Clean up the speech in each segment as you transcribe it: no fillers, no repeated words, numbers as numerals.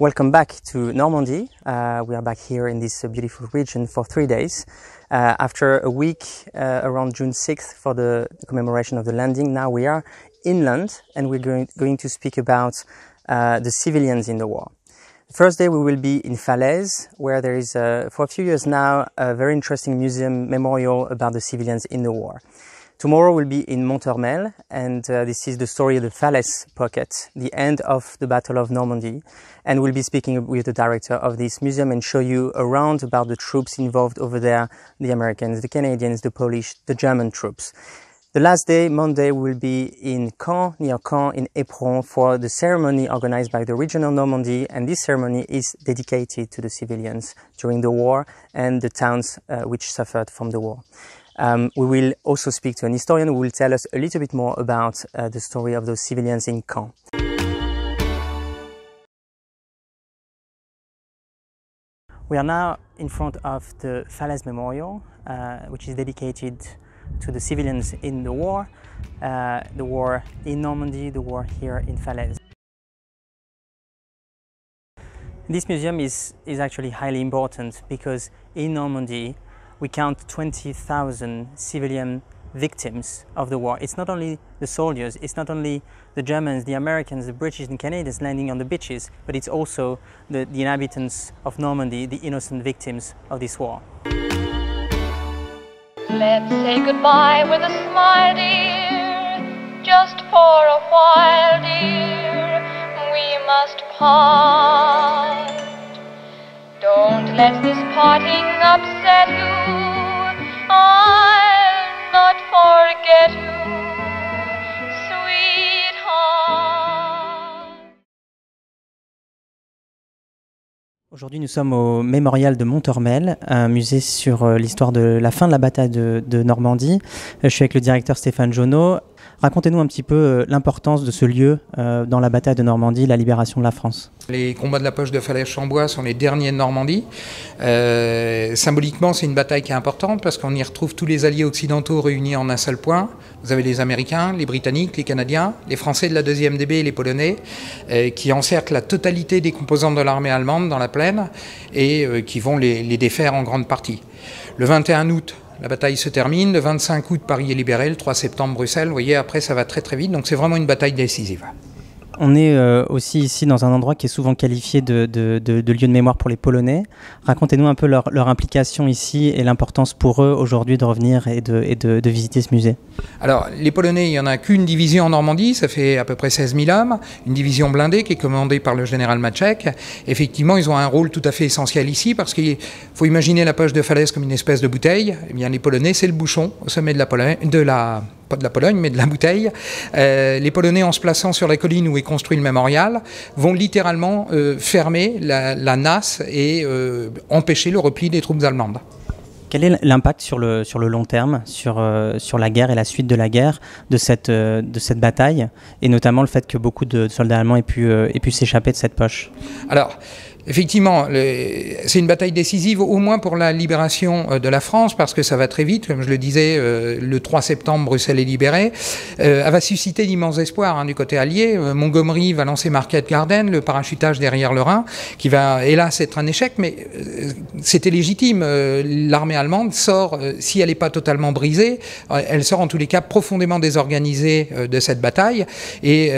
Welcome back to Normandy. We are back here in this beautiful region for 3 days. After a week around June 6th for the commemoration of the landing, now we are inland and we're going to speak about the civilians in the war. The first day we will be in Falaise, where there is, for a few years now, a very interesting museum memorial about the civilians in the war. Tomorrow we'll be in Monthermel, and this is the story of the Falaise pocket, the end of the Battle of Normandy. And we'll be speaking with the director of this museum and show you around about the troops involved over there, the Americans, the Canadians, the Polish, the German troops. The last day, Monday, we'll be in Caen, near Caen, in Éperon, for the ceremony organized by the region of Normandy. And this ceremony is dedicated to the civilians during the war and the towns which suffered from the war. We will also speak to an historian who will tell us a little bit more about the story of those civilians in Caen. We are now in front of the Falaise Memorial, which is dedicated to the civilians in the war in Normandy, the war here in Falaise. This museum is actually highly important because in Normandy we count 20,000 civilian victims of the war. It's not only the soldiers, it's not only the Germans, the Americans, the British and Canadians landing on the beaches, but it's also the inhabitants of Normandy, the innocent victims of this war. Let's say goodbye with a smile, dear, just for a while, dear, we must part. Don't let this parting upset you, I'll not forget you, sweetheart. Aujourd'hui, nous sommes au Mémorial de Monthermel, un musée sur l'histoire de la fin de la bataille de Normandie. Je suis avec le directeur Stéphane Jonot. Racontez-nous un petit peu l'importance de ce lieu dans la bataille de Normandie, la libération de la France. Les combats de la poche de Falaise-Chambois sont les derniers de Normandie. Symboliquement, c'est une bataille qui est importante parce qu'on y retrouve tous les alliés occidentaux réunis en un seul point. Vous avez les Américains, les Britanniques, les Canadiens, les Français de la 2e DB et les Polonais qui encerclent la totalité des composantes de l'armée allemande dans la plaine et qui vont les défaire en grande partie. Le 21 août, la bataille se termine. Le 25 août, Paris est libéré. Le 3 septembre, Bruxelles. Vous voyez, après, ça va très très vite. Donc c'est vraiment une bataille décisive. On est aussi ici dans un endroit qui est souvent qualifié de lieu de mémoire pour les Polonais. Racontez-nous un peu leur implication ici et l'importance pour eux aujourd'hui de revenir et de visiter ce musée. Alors, les Polonais, il n'y en a qu'une division en Normandie, ça fait à peu près 16 000 hommes, une division blindée qui est commandée par le général Maczek. Effectivement, ils ont un rôle tout à fait essentiel ici parce qu'il faut imaginer la poche de Falaise comme une espèce de bouteille. Eh bien, les Polonais, c'est le bouchon au sommet de la Pologne, pas de la Pologne, mais de la bouteille. Les Polonais, en se plaçant sur la colline où est construit le mémorial, vont littéralement fermer la nasse et empêcher le repli des troupes allemandes. Quel est l'impact sur le long terme, sur la guerre et la suite de la guerre de cette bataille, et notamment le fait que beaucoup de soldats allemands aient pu s'échapper de cette poche? Alors, effectivement, c'est une bataille décisive, au moins pour la libération de la France, parce que ça va très vite. Comme je le disais, le 3 septembre, Bruxelles est libérée. Elle va susciter d'immenses espoirs du côté allié. Montgomery va lancer Market Garden, le parachutage derrière le Rhin, qui va, hélas, être un échec, mais c'était légitime. L'armée allemande sort, si elle n'est pas totalement brisée, elle sort en tous les cas profondément désorganisée de cette bataille. Et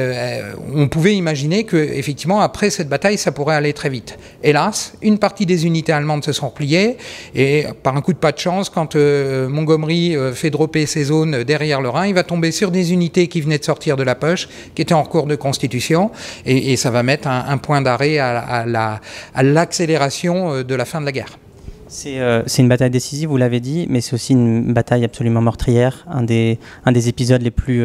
on pouvait imaginer que, effectivement, après cette bataille, ça pourrait aller très vite. Hélas, une partie des unités allemandes se sont repliées et par un coup de pas de chance, quand Montgomery fait dropper ses zones derrière le Rhin, il va tomber sur des unités qui venaient de sortir de la poche, qui étaient en cours de constitution et ça va mettre un point d'arrêt à l'accélération de la fin de la guerre. C'est une bataille décisive, vous l'avez dit, mais c'est aussi une bataille absolument meurtrière, un des épisodes les plus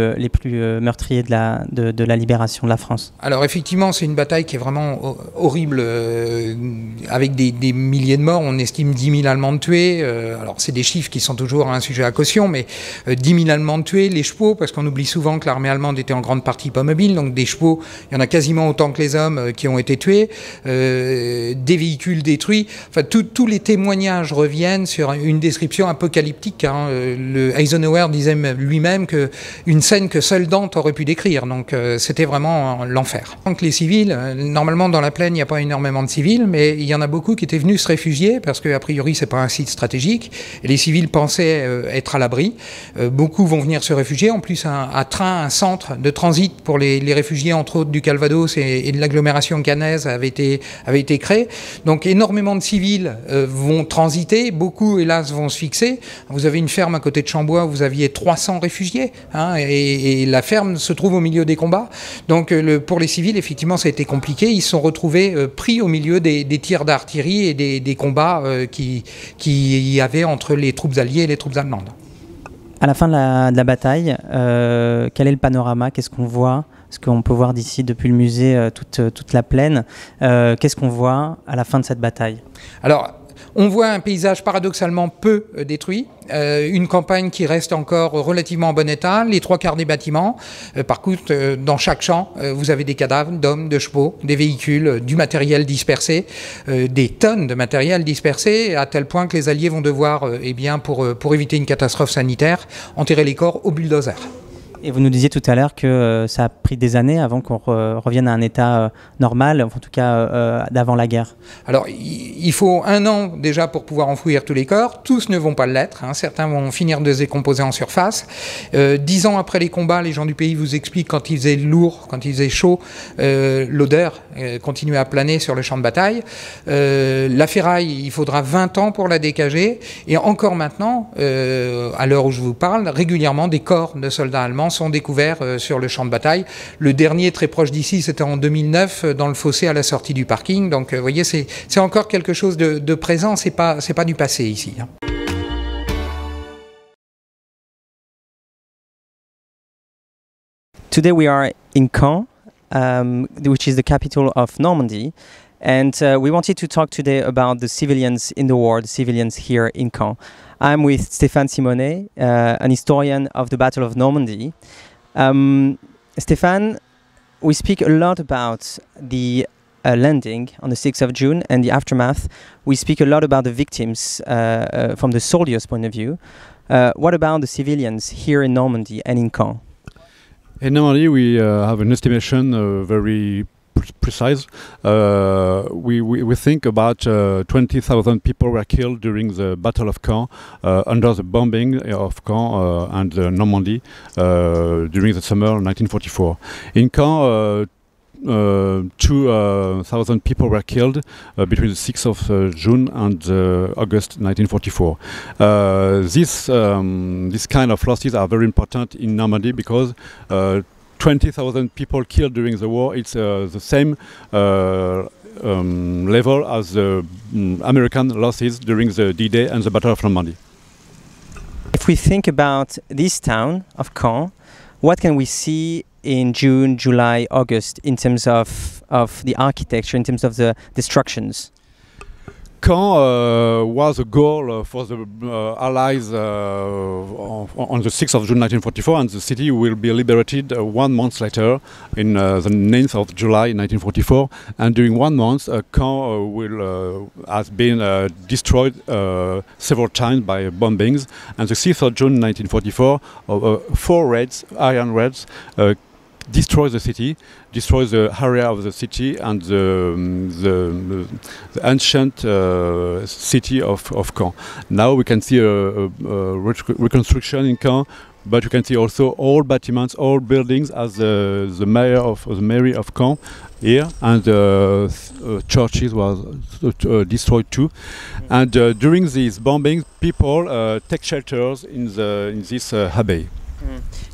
meurtriers de la libération de la France. Alors effectivement, c'est une bataille qui est vraiment horrible, avec des milliers de morts. On estime 10 000 Allemands tués. Alors c'est des chiffres qui sont toujours un sujet à caution, mais 10 000 Allemands tués, les chevaux, parce qu'on oublie souvent que l'armée allemande était en grande partie pas mobile, donc des chevaux, il y en a quasiment autant que les hommes qui ont été tués, des véhicules détruits, enfin tous les témoignages témoignages reviennent sur une description apocalyptique. Le Eisenhower disait lui-même qu'une scène que seul Dante aurait pu décrire. Donc c'était vraiment l'enfer. Donc les civils, normalement dans la plaine il n'y a pas énormément de civils, mais il y en a beaucoup qui étaient venus se réfugier parce qu'a priori c'est pas un site stratégique. Et les civils pensaient être à l'abri. Beaucoup vont venir se réfugier. En plus un centre de transit pour les réfugiés entre autres du Calvados et de l'agglomération caennaise avait été créé. Donc énormément de civils vont transiter, beaucoup hélas vont se fixer. Vous avez une ferme à côté de Chambois où vous aviez 300 réfugiés et la ferme se trouve au milieu des combats. Donc pour les civils effectivement ça a été compliqué, ils se sont retrouvés pris au milieu des tirs d'artillerie et des combats qui y avait entre les troupes alliées et les troupes allemandes. À la fin de la bataille, quel est le panorama? Qu'est-ce qu'on voit? Ce qu'on peut voir d'ici, depuis le musée, toute la plaine. Qu'est-ce qu'on voit à la fin de cette bataille? Alors, on voit un paysage paradoxalement peu détruit, une campagne qui reste encore relativement en bon état, les 3/4 des bâtiments. Par contre, dans chaque champ, vous avez des cadavres d'hommes, de chevaux, des véhicules, du matériel dispersé, des tonnes de matériel dispersé, à tel point que les Alliés vont devoir, pour éviter une catastrophe sanitaire, enterrer les corps au bulldozer. Et vous nous disiez tout à l'heure que ça a pris des années avant qu'on revienne à un état normal, en tout cas d'avant la guerre. Alors, il faut 1 an déjà pour pouvoir enfouir tous les corps. Tous ne vont pas l'être. Certains vont finir de se décomposer en surface. 10 ans après les combats, les gens du pays vous expliquent quand il faisait lourd, quand il faisait chaud, l'odeur continuait à planer sur le champ de bataille. La ferraille, il faudra 20 ans pour la décager. Et encore maintenant, à l'heure où je vous parle, régulièrement des corps de soldats allemands sont découverts sur le champ de bataille. Le dernier très proche d'ici, c'était en 2009 dans le fossé à la sortie du parking. Donc vous voyez, c'est encore quelque chose de présent, c'est pas du passé ici. Today we are in Caen, which is the capital of Normandy. And we wanted to talk today about the civilians in the war, the civilians here in Caen. I'm with Stéphane Simonet, an historian of the Battle of Normandy. Stéphane, we speak a lot about the landing on the 6th of June and the aftermath. We speak a lot about the victims from the soldiers' point of view. What about the civilians here in Normandy and in Caen? In Normandy, we have an estimation very precise. We think about 20,000 people were killed during the Battle of Caen under the bombing of Caen and Normandy during the summer of 1944. In Caen, 2,000 people were killed between the 6th of June and August 1944. This kind of losses are very important in Normandy because 20,000 people killed during the war, it's the same level as the American losses during the D-Day and the Battle of Normandy. If we think about this town of Caen, what can we see in June, July, August in terms of the architecture, in terms of the destructions? Caen was a goal for the Allies on the 6th of June 1944, and the city will be liberated 1 month later, in the 9th of July 1944. And during 1 month, Caen has been destroyed several times by bombings. And the 6th of June 1944, 4 raids, iron raids, destroy the city, destroy the area of the city and the ancient city of Caen. Now we can see a reconstruction in Caen, but you can see also all bâtiments, all buildings as the mayor of the mairie of Caen here, and churches was destroyed too. And during these bombings, people take shelters in this abbey.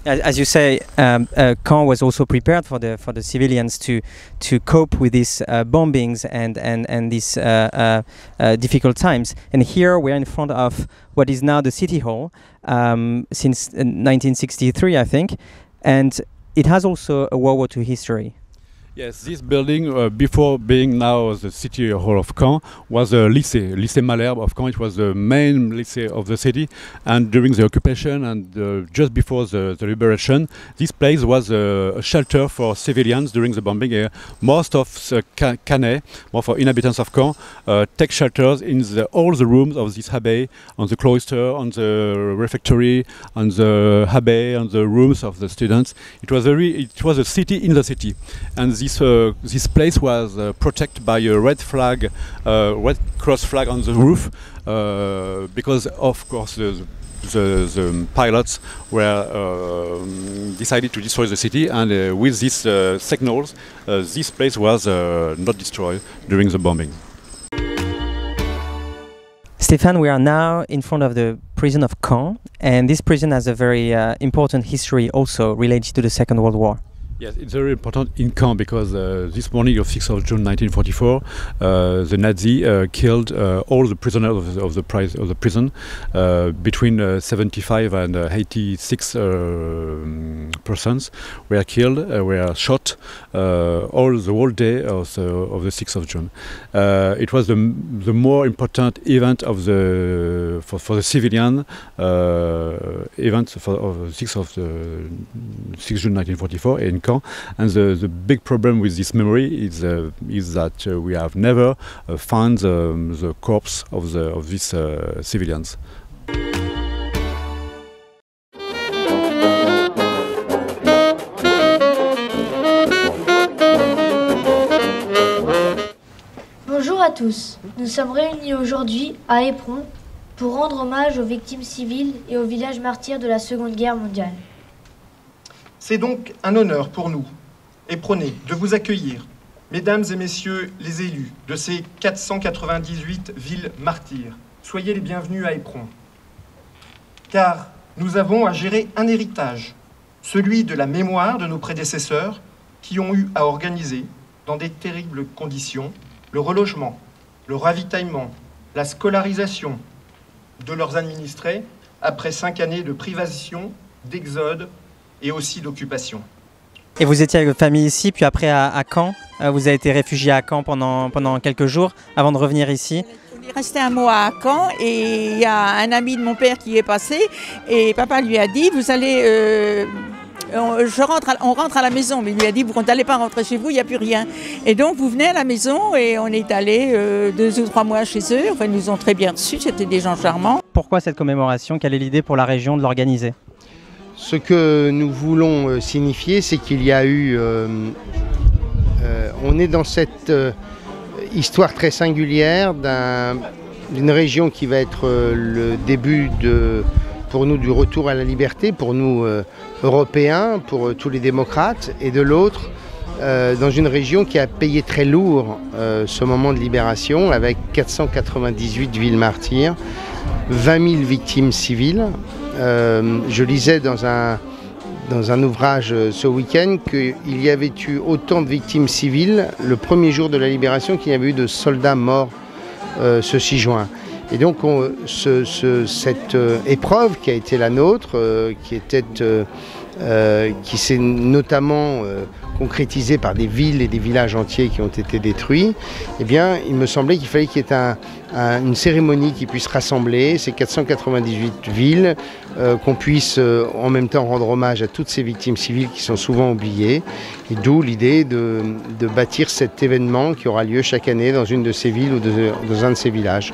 As you say, Caen was also prepared for the civilians to cope with these bombings and these difficult times. And here we're in front of what is now the City Hall since 1963, I think, and it has also a World War II history. Yes, this building, before being now the city hall of Caen, was a lycée Malherbe of Caen. It was the main lycée of the city, and during the occupation and just before the liberation, this place was a shelter for civilians during the bombing. Most of the Caennais, most of inhabitants of Caen, take shelters in all the rooms of this abbey, on the cloister, on the refectory, on the abbey, on the rooms of the students. It was a city in the city, and this place was protected by a red cross flag on the roof, because of course the pilots were decided to destroy the city, and with these signals, this place was not destroyed during the bombing. Stéphane, we are now in front of the prison of Caen, and this prison has a very important history also related to the Second World War. Yes, it's very important in Caen because this morning of 6th of June 1944, the Nazi killed all the prisoners of the prison, between 75 and 86 persons were killed, were shot the whole day of the 6th of June. It was the more important event of for the civilian event of 6th of 6th June 1944 in Caen, and the big problem with this memory is that we have never found the corpse of these civilians. Bonjour à tous, nous sommes réunis aujourd'hui à Éperon pour rendre hommage aux victimes civiles et aux villages martyrs de la Seconde Guerre mondiale. C'est donc un honneur pour nous, Épronais, de vous accueillir, mesdames et messieurs les élus de ces 498 villes martyrs. Soyez les bienvenus à Éperon. Car nous avons à gérer un héritage, celui de la mémoire de nos prédécesseurs qui ont eu à organiser, dans des terribles conditions, le relogement, le ravitaillement, la scolarisation de leurs administrés après 5 années de privation, d'exode et aussi d'occupation. Et vous étiez avec votre famille ici, puis après à Caen. Vous avez été réfugié à Caen pendant quelques jours avant de revenir ici. On est resté un mois à Caen et il y a un ami de mon père qui est passé et papa lui a dit vous allez... on rentre à la maison, mais il lui a dit vous n'allez pas rentrer chez vous, il n'y a plus rien. Et donc vous venez à la maison et on est allé 2 ou 3 mois chez eux. Enfin, ils nous ont très bien reçus, c'était des gens charmants. Pourquoi cette commémoration? Quelle est l'idée pour la région de l'organiser? Ce que nous voulons signifier, c'est qu'il y a eu... on est dans cette histoire très singulière d'une région qui va être le début pour nous du retour à la liberté, pour nous Européens, pour tous les démocrates, et de l'autre, dans une région qui a payé très lourd ce moment de libération, avec 498 villes martyrs, 20 000 victimes civiles. Je lisais dans un ouvrage ce week-end qu'il y avait eu autant de victimes civiles le premier jour de la libération qu'il y avait eu de soldats morts ce 6 juin. Et donc cette épreuve qui a été la nôtre, qui s'est notamment concrétisée par des villes et des villages entiers qui ont été détruits, eh bien, il me semblait qu'il fallait qu'il y ait une cérémonie qui puisse rassembler ces 498 villes, qu'on puisse en même temps rendre hommage à toutes ces victimes civiles qui sont souvent oubliées, et d'où l'idée de bâtir cet événement qui aura lieu chaque année dans une de ces villes ou dans un de ces villages.